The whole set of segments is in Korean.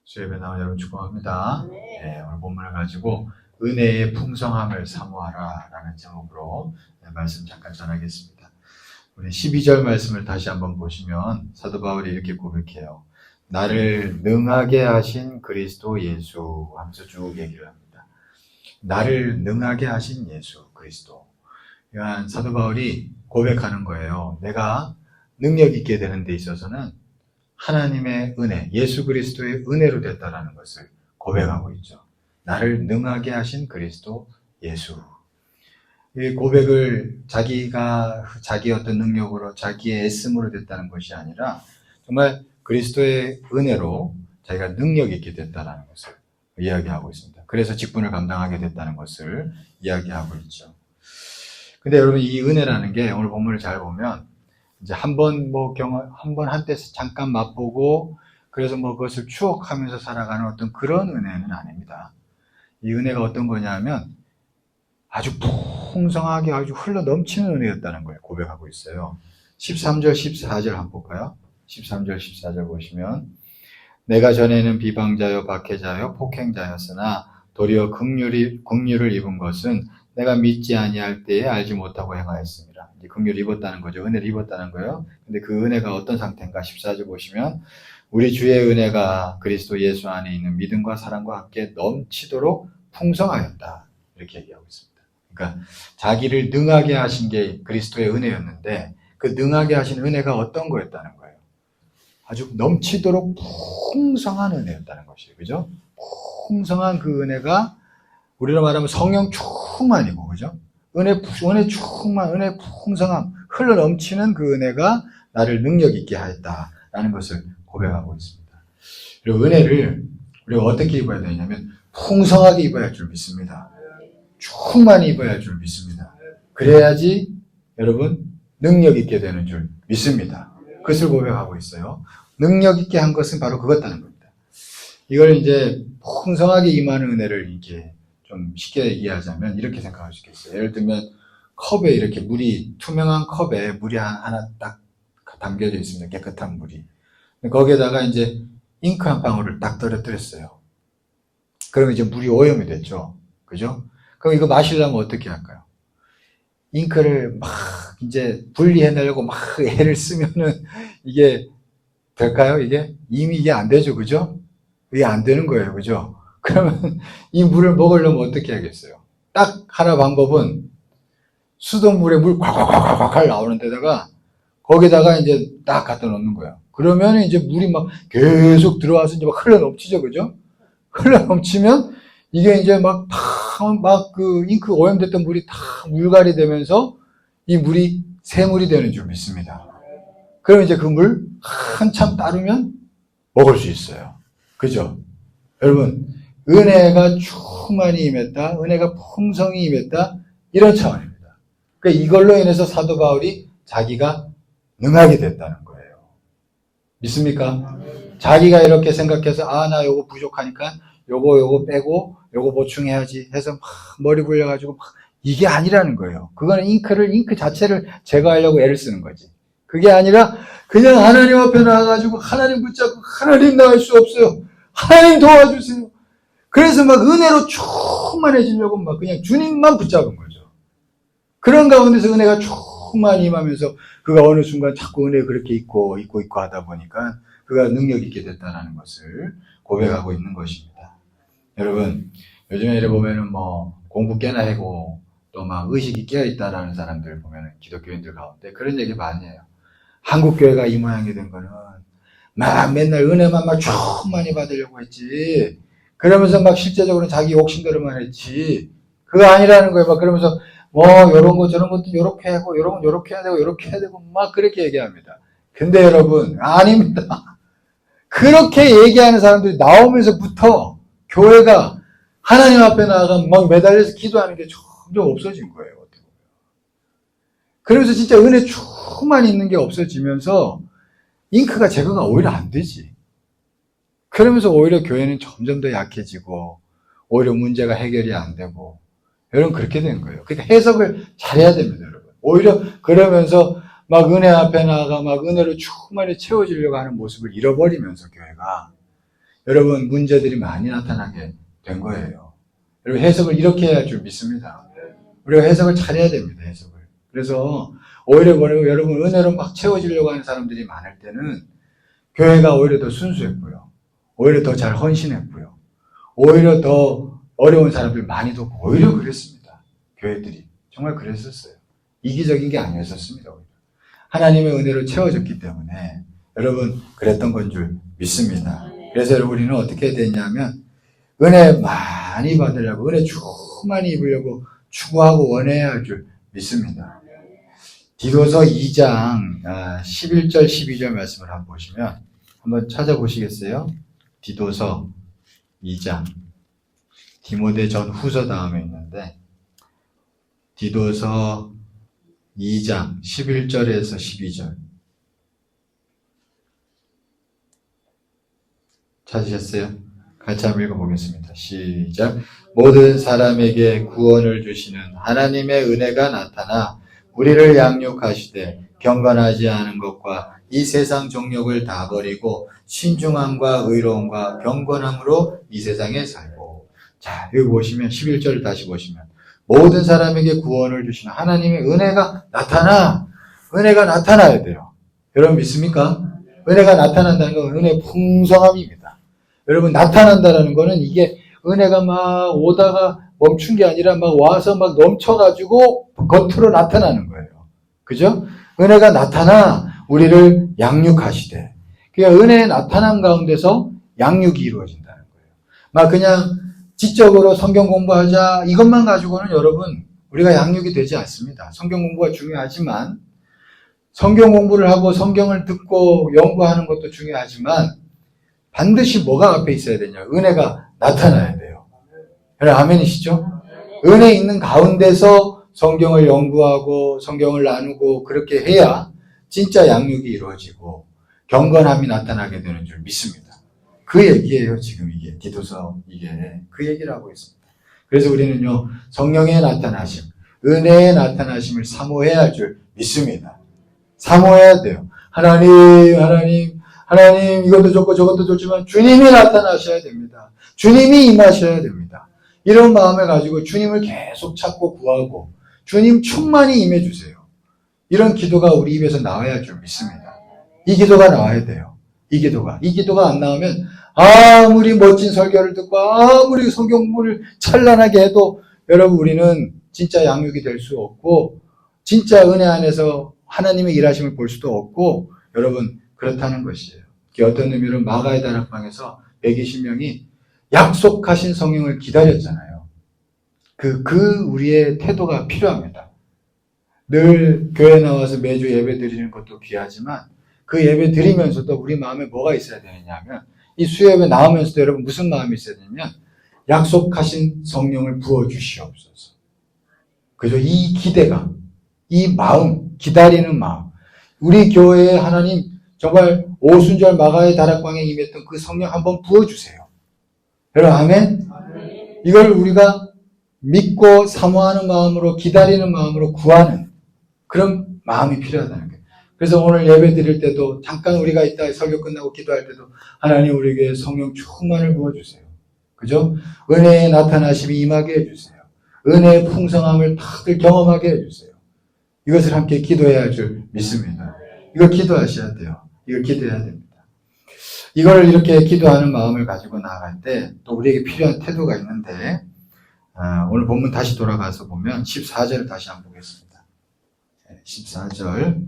수요예배 나온 여러분 축복합니다. 네, 오늘 본문을 가지고 은혜의 풍성함을 사모하라 라는 제목으로 말씀 잠깐 전하겠습니다. 우리 12절 말씀을 다시 한번 보시면 사도 바울이 이렇게 고백해요. 나를 능하게 하신 그리스도 예수 하면서 쭉 얘기를 합니다. 나를 능하게 하신 예수 그리스도. 그러니까 사도 바울이 고백하는 거예요. 내가 능력 있게 되는 데 있어서는 하나님의 은혜, 예수 그리스도의 은혜로 됐다라는 것을 고백하고 있죠. 나를 능하게 하신 그리스도 예수. 이 고백을 자기 어떤 능력으로, 자기의 애씀으로 됐다는 것이 아니라 정말 그리스도의 은혜로 자기가 능력 있게 됐다라는 것을 이야기하고 있습니다. 그래서 직분을 감당하게 됐다는 것을 이야기하고 있죠. 근데 여러분, 이 은혜라는 게 오늘 본문을 잘 보면 이제 한번 한때 잠깐 맛보고 그래서 그것을 추억하면서 살아가는 어떤 그런 은혜는 아닙니다. 이 은혜가 어떤 거냐면 아주 풍성하게 아주 흘러 넘치는 은혜였다는 거예요. 고백하고 있어요. 13절, 14절 한번 볼까요? 13절, 14절 보시면 내가 전에는 비방자요, 박해자요, 폭행자였으나 도리어 긍휼을 입은 것은 내가 믿지 아니할 때에 알지 못하고 행하였습니다. 이제 긍휼을 입었다는 거죠. 은혜를 입었다는 거예요. 근데 그 은혜가 어떤 상태인가? 14절 보시면 우리 주의 은혜가 그리스도 예수 안에 있는 믿음과 사랑과 함께 넘치도록 풍성하였다. 이렇게 얘기하고 있습니다. 그러니까 자기를 능하게 하신 게 그리스도의 은혜였는데 그 능하게 하신 은혜가 어떤 거였다는 거예요. 아주 넘치도록 풍성한 은혜였다는 것이에요. 그죠? 풍성한 그 은혜가 우리로 말하면 성령 충만이고, 그죠? 은혜 충만, 은혜 풍성함, 흘러 넘치는 그 은혜가 나를 능력 있게 하였다라는 것을 고백하고 있습니다. 그리고 은혜를 우리가 어떻게 입어야 되냐면 풍성하게 입어야 할 줄 믿습니다. 충만히 입어야 할 줄 믿습니다. 그래야지 여러분 능력 있게 되는 줄 믿습니다. 그것을 고백하고 있어요. 능력 있게 한 것은 바로 그것다는 겁니다. 이걸 이제 풍성하게 임하는 은혜를 이렇게 좀 쉽게 이해하자면 이렇게 생각할 수 있겠어요. 예를 들면 컵에 이렇게 투명한 컵에 물이 하나 딱 담겨져 있습니다. 깨끗한 물이. 거기에다가 이제 잉크 한 방울을 딱 떨어뜨렸어요. 그러면 이제 물이 오염이 됐죠. 그죠? 그럼 이거 마시려면 어떻게 할까요? 잉크를 막 이제 분리해내려고 막 애를 쓰면은 이게 될까요? 이미 이게 안 되죠. 그죠? 이게 안 되는 거예요. 그죠? 그러면 이 물을 먹으려면 어떻게 하겠어요? 딱 하나 방법은 수돗물에 물 콸콸콸콸콸 나오는 데다가 거기다가 이제 딱 갖다 놓는 거예요. 그러면 이제 물이 막 계속 들어와서 이제 막 흘러 넘치죠. 그죠? 흘러 넘치면 이게 이제 막 그 잉크 오염됐던 물이 다 물갈이 되면서 이 물이 새물이 되는 줄 믿습니다. 그럼 이제 그 물 한참 따르면 먹을 수 있어요. 그죠? 여러분, 은혜가 충만히 임했다, 은혜가 풍성히 임했다, 이런 차원입니다. 그러니까 이걸로 인해서 사도 바울이 자기가 능하게 됐다는 거예요. 믿습니까? 자기가 이렇게 생각해서 나 요거 부족하니까 요거 빼고 요거 보충해야지 해서 막 머리 굴려가지고 막 이게 아니라는 거예요. 그거는 잉크 자체를 제거하려고 애를 쓰는 거지. 그게 아니라 그냥 하나님 앞에 나와가지고 하나님 붙잡고 하나님 나갈 수 없어요. 하나님 도와주세요. 그래서 막 은혜로 충만해지려고 막 그냥 주님만 붙잡은 거죠. 그런 가운데서 은혜가 충만히 임하면서 그가 어느 순간 자꾸 은혜 그렇게 있고 하다 보니까 그가 능력 있게 됐다는 것을 고백하고 있는 것입니다. 여러분, 요즘에 이래 보면은 공부 깨나 하고 또 막 의식이 깨어있다라는 사람들 보면은 기독교인들 가운데 그런 얘기 많이 해요. 한국교회가 이 모양이 된 거는 막 맨날 은혜만 막 충만히 받으려고 했지. 그러면서 막 실제적으로 자기 욕심대로만 했지. 그거 아니라는 거예요. 막 그러면서 요런 거 저런 것도 요렇게 하고 요런 건 요렇게 해야 되고 요렇게 해야 되고 막 그렇게 얘기합니다. 근데 여러분, 아닙니다. 그렇게 얘기하는 사람들이 나오면서부터 교회가 하나님 앞에 나아가 막 매달려서 기도하는 게 점점 없어진 거예요. 그러면서 진짜 은혜 충만히 있는 게 없어지면서 잉크가 제거가 오히려 안 되지. 그러면서 오히려 교회는 점점 더 약해지고 오히려 문제가 해결이 안 되고 여러분 그렇게 된 거예요. 그러니까 해석을 잘해야 됩니다, 여러분. 오히려 그러면서 막 은혜 앞에 나아가 막 은혜로 충만히 채워지려고 하는 모습을 잃어버리면서 교회가 여러분 문제들이 많이 나타나게 된 거예요. 여러분 해석을 이렇게 해야 할 줄 믿습니다. 우리가 해석을 잘해야 됩니다. 해석을. 그래서 오히려 뭐냐면 여러분 은혜로 막 채워지려고 하는 사람들이 많을 때는 교회가 오히려 더 순수했고요. 오히려 더 잘 헌신했고요. 오히려 더 어려운 사람들 많이 돕고 오히려 그랬습니다. 교회들이. 정말 그랬었어요. 이기적인 게 아니었었습니다. 오히려. 하나님의 은혜로 채워졌기 때문에 여러분 그랬던 건 줄 믿습니다. 그래서 여러분 우리는 어떻게 되냐면 은혜 많이 받으려고 은혜 충만히 입으려고 추구하고 원해야 할 줄 믿습니다. 디도서 2장 11절 12절 말씀을 한번 보시면 한번 찾아보시겠어요? 디도서 2장 디모데 전 후서 다음에 있는데 디도서 2장 11절에서 12절 찾으셨어요? 같이 한번 읽어보겠습니다. 시작. 모든 사람에게 구원을 주시는 하나님의 은혜가 나타나 우리를 양육하시되 경건하지 않은 것과 이 세상 정욕을 다 버리고 신중함과 의로움과 경건함으로 이 세상에 살고. 자, 여기 보시면 11절을 다시 보시면 모든 사람에게 구원을 주시는 하나님의 은혜가 은혜가 나타나야 돼요. 여러분 믿습니까? 은혜가 나타난다는 건 은혜의 풍성함입니다. 여러분 나타난다는 거는 이게 은혜가 막 오다가 멈춘 게 아니라 막 와서 막 넘쳐가지고 겉으로 나타나는 거예요. 그죠? 은혜가 나타나 우리를 양육하시되. 그러니까 은혜의 나타남 가운데서 양육이 이루어진다는 거예요. 막 그냥 지적으로 성경 공부하자 이것만 가지고는 여러분 우리가 양육이 되지 않습니다. 성경 공부가 중요하지만 성경 공부를 하고 성경을 듣고 연구하는 것도 중요하지만 반드시 뭐가 앞에 있어야 되냐? 은혜가 나타나야 돼요. 아멘이시죠? 은혜 있는 가운데서 성경을 연구하고 성경을 나누고 그렇게 해야 진짜 양육이 이루어지고 경건함이 나타나게 되는 줄 믿습니다. 그 얘기예요. 지금 이게 디도서 이게 그 얘기를 하고 있습니다. 그래서 우리는요 성령의 나타나심, 은혜의 나타나심을 사모해야 할 줄 믿습니다. 사모해야 돼요. 하나님 이것도 좋고 저것도 좋지만 주님이 나타나셔야 됩니다. 주님이 임하셔야 됩니다. 이런 마음을 가지고 주님을 계속 찾고 구하고 주님 충만히 임해 주세요. 이런 기도가 우리 입에서 나와야 할 줄 믿습니다. 이 기도가 나와야 돼요. 이 기도가 안 나오면 아무리 멋진 설교를 듣고 아무리 성경 공부를 찬란하게 해도 여러분 우리는 진짜 양육이 될 수 없고 진짜 은혜 안에서 하나님의 일하심을 볼 수도 없고 여러분 그렇다는 것이에요. 어떤 의미로 마가의 다락방에서 120명이 약속하신 성령을 기다렸잖아요. 우리의 태도가 필요합니다. 늘 교회 나와서 매주 예배 드리는 것도 귀하지만 그 예배 드리면서도 우리 마음에 뭐가 있어야 되느냐 하면 이 수요예배 나오면서도 여러분 무슨 마음이 있어야 되냐면 약속하신 성령을 부어주시옵소서. 그죠? 이 기대감, 이 마음, 기다리는 마음. 우리 교회에 하나님 정말 오순절 마가의 다락방에 임했던 그 성령 한번 부어주세요. 여러분 아멘? 이걸 우리가 믿고 사모하는 마음으로 기다리는 마음으로 구하는 그런 마음이 필요하다는 거예요. 그래서 오늘 예배 드릴 때도 잠깐 우리가 이따 설교 끝나고 기도할 때도 하나님 우리에게 성령 충만을 부어주세요. 그죠? 은혜의 나타나심이 임하게 해주세요. 은혜의 풍성함을 다들 경험하게 해주세요. 이것을 함께 기도해야 할 줄 믿습니다. 이걸 기도하셔야 돼요. 이걸 기도해야 됩니다. 이걸 이렇게 기도하는 마음을 가지고 나아갈 때 또 우리에게 필요한 태도가 있는데 오늘 본문 다시 돌아가서 보면 14절을 다시 한번 보겠습니다. 14절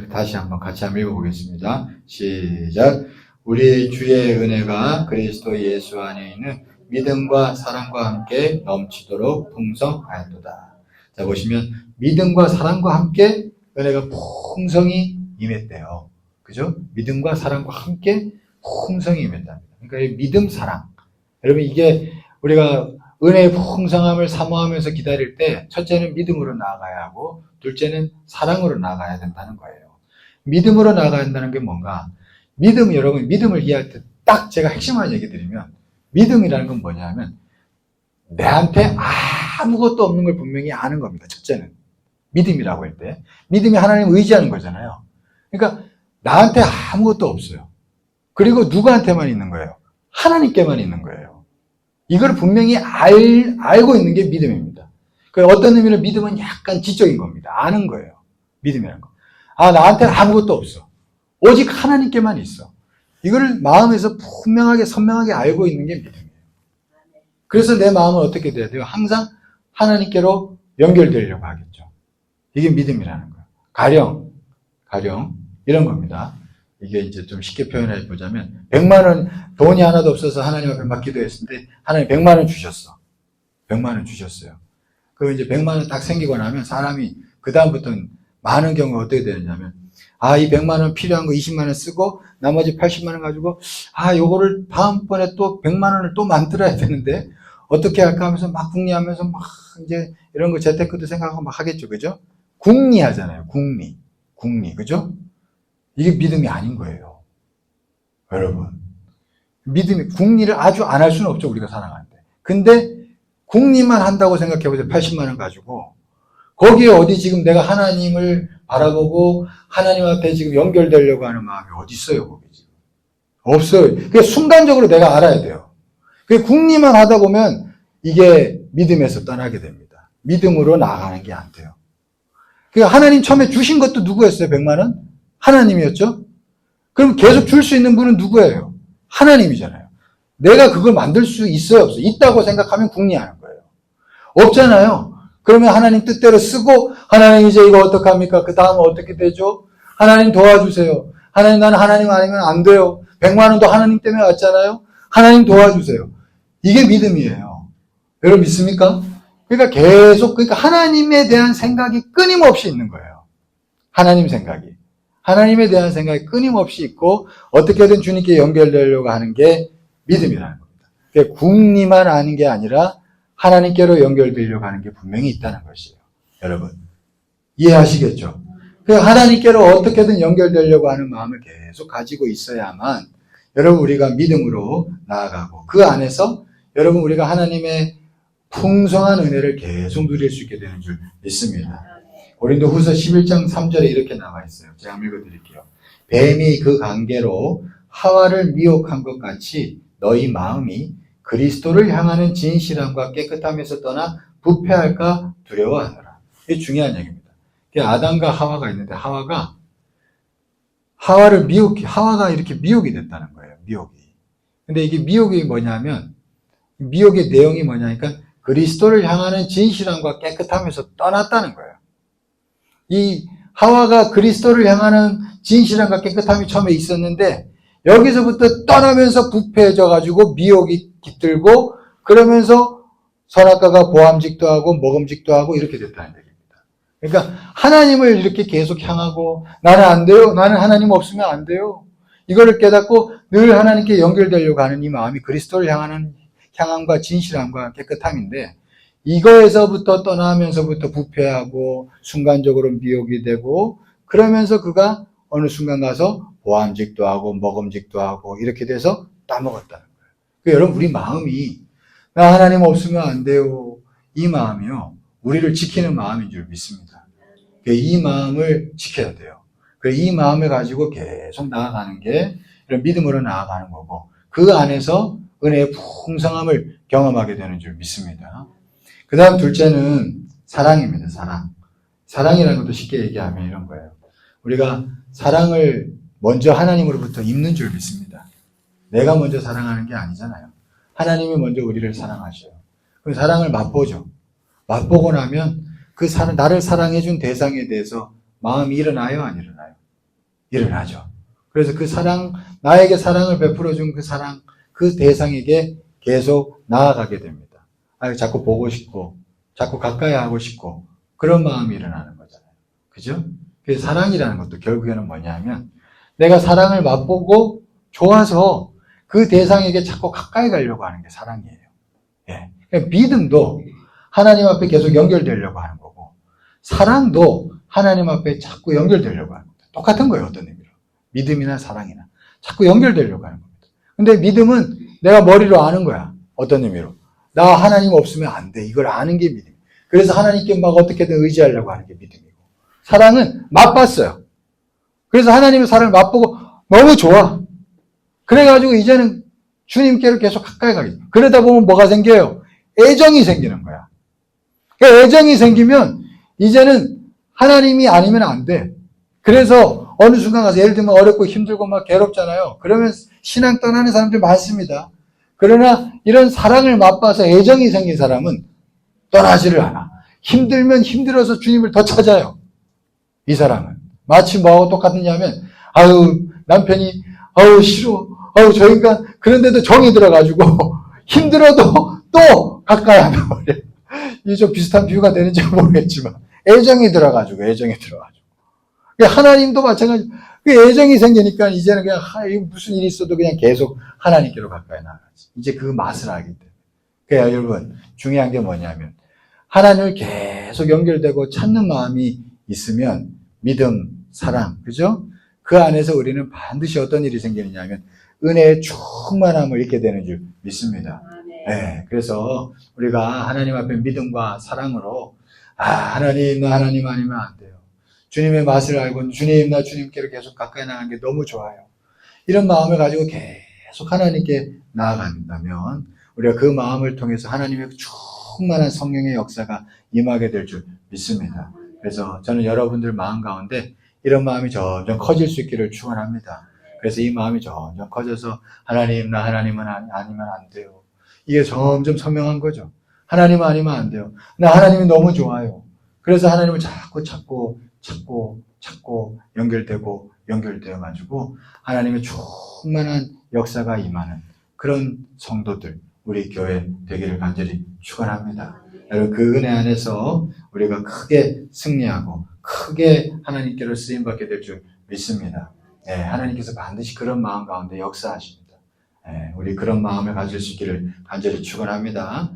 다시 한번 같이 한번 읽어보겠습니다. 시작. 우리 주의 은혜가 그리스도 예수 안에 있는 믿음과 사랑과 함께 넘치도록 풍성하였도다. 자 보시면 믿음과 사랑과 함께 은혜가 풍성히 임했대요. 그죠? 믿음과 사랑과 함께 풍성히 임했답니다. 그러니까 이 믿음, 사랑. 여러분 이게 우리가 은혜의 풍성함을 사모하면서 기다릴 때 첫째는 믿음으로 나아가야 하고 둘째는 사랑으로 나아가야 된다는 거예요. 믿음으로 나아가야 한다는 게 뭔가? 여러분 믿음을 이해할 때 딱 제가 핵심만 얘기 드리면 믿음이라는 건 뭐냐 하면 내한테 아무것도 없는 걸 분명히 아는 겁니다. 첫째는. 믿음이라고 할 때. 믿음이 하나님을 의지하는 거잖아요. 그러니까 나한테 아무것도 없어요. 그리고 누구한테만 있는 거예요? 하나님께만 있는 거예요. 이걸 분명히 알고 있는 게 믿음입니다. 어떤 의미로 믿음은 약간 지적인 겁니다. 아는 거예요. 믿음이라는 거. 나한테는 아무것도 없어. 오직 하나님께만 있어. 이걸 마음에서 분명하게 선명하게 알고 있는 게 믿음이에요. 그래서 내 마음은 어떻게 돼야 돼요? 항상 하나님께로 연결되려고 하겠죠. 이게 믿음이라는 거예요. 가령 이런 겁니다. 이게 이제 좀 쉽게 표현해 보자면 100만 원 돈이 하나도 없어서 하나님 앞에 막 기도했는데 하나님 100만 원 주셨어. 100만 원 주셨어요. 그럼 이제 100만 원 딱 생기고 나면 사람이 그다음부터는 많은 경우가 어떻게 되느냐면 이 100만 원 필요한 거 20만 원 쓰고 나머지 80만 원 가지고 요거를 다음번에 또 100만 원을 또 만들어야 되는데 어떻게 할까 하면서 막 궁리하면서 막 이제 이런 거 재테크도 생각하고 막 하겠죠. 그죠? 궁리하잖아요. 궁리. 그죠? 이게 믿음이 아닌 거예요. 여러분. 궁리를 아주 안 할 수는 없죠. 우리가 살아가는데. 근데 궁리만 한다고 생각해보세요. 80만 원 가지고. 거기에 어디 지금 내가 하나님을 바라보고 하나님 앞에 지금 연결되려고 하는 마음이 어디 있어요, 거기 지금. 없어요. 그게 순간적으로 내가 알아야 돼요. 그 궁리만 하다 보면 이게 믿음에서 떠나게 됩니다. 믿음으로 나아가는 게 안 돼요. 하나님 처음에 주신 것도 누구였어요? 100만 원? 하나님이었죠? 그럼 계속 줄 수 있는 분은 누구예요? 하나님이잖아요. 내가 그걸 만들 수 있어요? 없어요? 있다고 생각하면 궁리하는 거예요. 없잖아요. 그러면 하나님 뜻대로 쓰고 하나님 이제 이거 어떡합니까? 그 다음은 어떻게 되죠? 하나님 도와주세요. 하나님 나는 하나님 아니면 안 돼요. 100만 원도 하나님 때문에 왔잖아요. 하나님 도와주세요. 이게 믿음이에요. 여러분 믿습니까? 그러니까 하나님에 대한 생각이 끊임없이 있는 거예요. 하나님에 대한 생각이 끊임없이 있고 어떻게든 주님께 연결되려고 하는 게 믿음이라는 겁니다. 그러니까 궁리만 아는 게 아니라 하나님께로 연결되려고 하는 게 분명히 있다는 것이에요. 여러분 이해하시겠죠? 하나님께로 어떻게든 연결되려고 하는 마음을 계속 가지고 있어야만 여러분 우리가 믿음으로 나아가고 그 안에서 여러분 우리가 하나님의 풍성한 은혜를 계속 누릴 수 있게 되는 줄 믿습니다. 고린도후서 11장 3절에 이렇게 나와 있어요. 제가 한번 읽어드릴게요. 뱀이 그 관계로 하와를 미혹한 것 같이 너희 마음이 그리스도를 향하는 진실함과 깨끗함에서 떠나 부패할까 두려워하노라. 이게 중요한 얘기입니다. 아담과 하와가 있는데 하와가 이렇게 미혹이 됐다는 거예요. 미혹이. 근데 이게 미혹이 뭐냐면 미혹의 내용이 뭐냐니까 그리스도를 향하는 진실함과 깨끗함에서 떠났다는 거예요. 이 하와가 그리스도를 향하는 진실함과 깨끗함이 처음에 있었는데 여기서부터 떠나면서 부패해져 가지고 미혹이 깃들고 그러면서 선악과가 보암직도 하고 먹음직도 하고 이렇게 됐다는 얘기입니다. 그러니까 하나님을 이렇게 계속 향하고 나는 안 돼요. 나는 하나님 없으면 안 돼요. 이거를 깨닫고 늘 하나님께 연결되려고 하는 이 마음이 그리스도를 향하는 향함과 진실함과 깨끗함인데 이거에서부터 떠나면서부터 부패하고 순간적으로 미혹이 되고 그러면서 그가 어느 순간 가서 보암직도 하고 먹음직도 하고 이렇게 돼서 따먹었다는 거예요. 그러니까 여러분 우리 마음이 나 하나님 없으면 안 돼요. 이 마음이요. 우리를 지키는 마음인 줄 믿습니다. 이 마음을 지켜야 돼요. 이 마음을 가지고 계속 나아가는 게 이런 믿음으로 나아가는 거고 그 안에서 은혜의 풍성함을 경험하게 되는 줄 믿습니다. 그 다음 둘째는 사랑입니다. 사랑이라는 것도 쉽게 얘기하면 이런 거예요. 우리가 사랑을 먼저 하나님으로부터 입는 줄 믿습니다. 내가 먼저 사랑하는 게 아니잖아요. 하나님이 먼저 우리를 사랑하셔요. 그 사랑을 맛보죠. 맛보고 나면 나를 사랑해준 대상에 대해서 마음이 일어나요? 안 일어나요? 일어나죠. 그래서 나에게 사랑을 베풀어준 그 대상에게 계속 나아가게 됩니다. 자꾸 보고 싶고, 자꾸 가까이 하고 싶고, 그런 마음이 일어나는 거잖아요. 그죠? 그 사랑이라는 것도 결국에는 뭐냐면, 내가 사랑을 맛보고 좋아서 그 대상에게 자꾸 가까이 가려고 하는 게 사랑이에요. 예. 그러니까 믿음도 하나님 앞에 계속 연결되려고 하는 거고, 사랑도 하나님 앞에 자꾸 연결되려고 하는 겁니다. 똑같은 거예요, 어떤 의미로. 믿음이나 사랑이나. 자꾸 연결되려고 하는 겁니다. 근데 믿음은 내가 머리로 아는 거야. 어떤 의미로. 나 하나님 없으면 안 돼. 이걸 아는 게 믿음. 그래서 하나님께 막 어떻게든 의지하려고 하는 게 믿음이고. 사랑은 맛봤어요. 그래서 하나님의 사랑을 맛보고 너무 좋아. 그래가지고 이제는 주님께로 계속 가까이 가겠죠. 그러다 보면 뭐가 생겨요? 애정이 생기는 거야. 그러니까 애정이 생기면 이제는 하나님이 아니면 안 돼. 그래서 어느 순간 가서 예를 들면 어렵고 힘들고 막 괴롭잖아요. 그러면 신앙 떠나는 사람들 많습니다. 그러나 이런 사랑을 맛봐서 애정이 생긴 사람은 떠나지를 않아. 힘들면 힘들어서 주님을 더 찾아요. 이 사람은. 마치 뭐하고 똑같느냐면, 아유, 남편이, 아유, 싫어. 아유, 저 인간, 그런데도 정이 들어가지고, 힘들어도 또 가까이 하면 그래. 이게 좀 비슷한 비유가 되는지 모르겠지만, 애정이 들어가지고. 하나님도 마찬가지. 그 애정이 생기니까 이제는 그냥 무슨 일이 있어도 그냥 계속 하나님께로 가까이 나가지. 이제 그 맛을 알기 때문에. 그러니까 여러분, 중요한 게 뭐냐면, 하나님을 계속 연결되고 찾는 마음이 있으면 믿음, 사랑, 그죠? 그 안에서 우리는 반드시 어떤 일이 생기느냐 하면 은혜의 충만함을 잃게 되는 줄 믿습니다. 네, 그래서 우리가 하나님 앞에 믿음과 사랑으로 하나님, 나 하나님 아니면 안 돼요. 주님의 맛을 알고 주님, 나 주님께로 계속 가까이 나가는 게 너무 좋아요. 이런 마음을 가지고 계속 하나님께 나아간다면 우리가 그 마음을 통해서 하나님의 충만한 성령의 역사가 임하게 될 줄 믿습니다. 그래서 저는 여러분들 마음 가운데 이런 마음이 점점 커질 수 있기를 축원합니다. 그래서 이 마음이 점점 커져서 하나님, 나 하나님은 아니면 안 돼요. 이게 점점 선명한 거죠. 하나님 아니면 안 돼요. 나 하나님이 너무 좋아요. 그래서 하나님을 자꾸 찾고 연결되어 가지고 하나님의 충만한 역사가 임하는 그런 성도들 우리 교회 되기를 간절히 축원합니다. 여러분 그 은혜 안에서 우리가 크게 승리하고 크게 하나님께로 쓰임받게 될 줄 믿습니다. 네, 하나님께서 반드시 그런 마음 가운데 역사하십니다. 네, 우리 그런 마음을 가질 수 있기를 간절히 축원합니다.